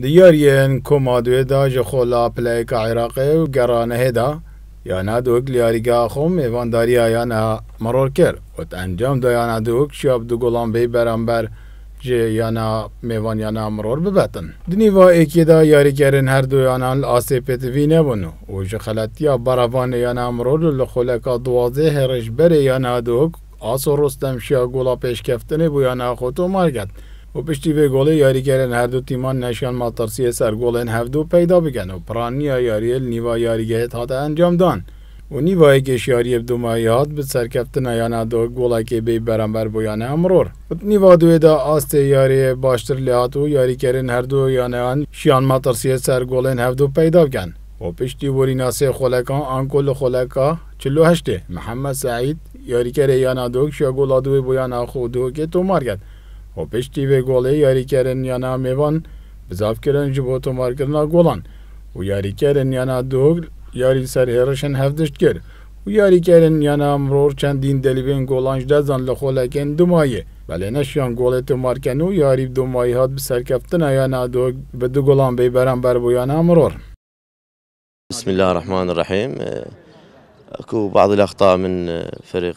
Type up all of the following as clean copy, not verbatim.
دیارین کمادوی دا جخولا پلیک عراقی و گرانه دا یا ندوک لیاریگا خو میوانداری یا مرور کرد و انجام دا یا ندوک شاب دو گلان بی برانبر جه یا میوان یا مرور ببتن دنیوا ایکی دا یاری کردن هر دو یا آسی پتوی نبونو و جه خلطی براوان یا مرور لخولکا دوازه هرش بره یا ندوک آسو رستم شیا گلا پیش کفتنه بو یا خودتو مرگد و پشتی به گل یاری کردن هر دو تیمان نشان ماترسی سر گلن هفدو پیدا بگن و پرانیا یاری نیوا یاریگه تا انجام دان و نیوایی که یاری دو ماهیات به سرکفتن یا دو گلا که بی برانبر بویانه امرور و نیوا دوی دا آست یاری باشتر لیات و یاری کردن هر دو یانه شیان ماترسی سر گلن هفدو پیدا بگن و پشتی بوری ناسه خلکان آنکل خلکا 48 محمد سعید یاری کرده یا دو شیا گلا دوی بویانه خودو که تو مرگد و پشتی به گله یاری کردن یا میوان بزاف کردن جبو تو مار کردن گلان و یاری کردن یا دو یاری سر هرشن هفدشت کرد و یاری کردن یا مرور چندین دلیبین گلانش دزان لخولکن دو مایه ولی نشیان گله تو مار کنو یاری دو مایه هات بسر کفتن یا دو به دو گلان بی برانبر بو یا مرور. بسم الله الرحمن الرحيم. اكو بعض الاخطاء من فريق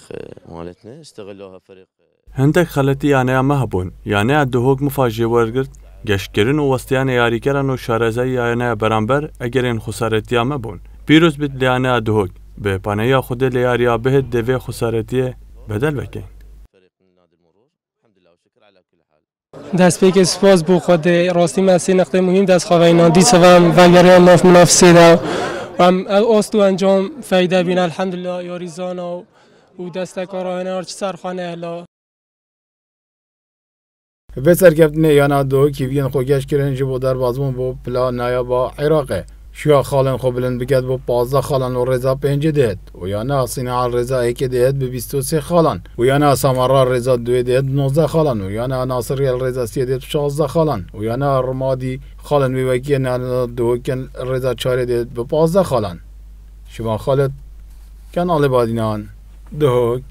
مالتنا استغلوها فريق هندك خلتي يعني ما هبون يعني الدهوك مفاجئ ورقت گشتگرن و وستیان یاری کردن و شارزه یعنی برانبر اگرین خسارتی هم بون پیروز بید یعنی الدهوک به پانیا خود لیاریا به دوی خسارتی بدل بکن. دست پیک سپاس بو خود راستی مسیح نقطه مهم دست خواهی نادی سوام و گریان ناف منافسه دا و هم آستو انجام فایده بین الحمدلله یاریزانا و دستکارانه هرچ سرخانه اهلا به سرکفتن یا دو کیوین خوگش کردن جبو در بازمون بو پلا نایا با عراقه شیا خالن خو بلند بگد بو 15 خالن و رضا 5 دهد و یا نه سینا رضا 1 دهد به 23 خالن و یا نه سامرا رضا 2 دهد 19 خالن و یا نه ناصر رضا 3 دهد 16 خالن و یا نه رمادی خالن میوکی نه دو کن رضا 4 دهد به 15 خالن شما خالد کانال بادینان دهوک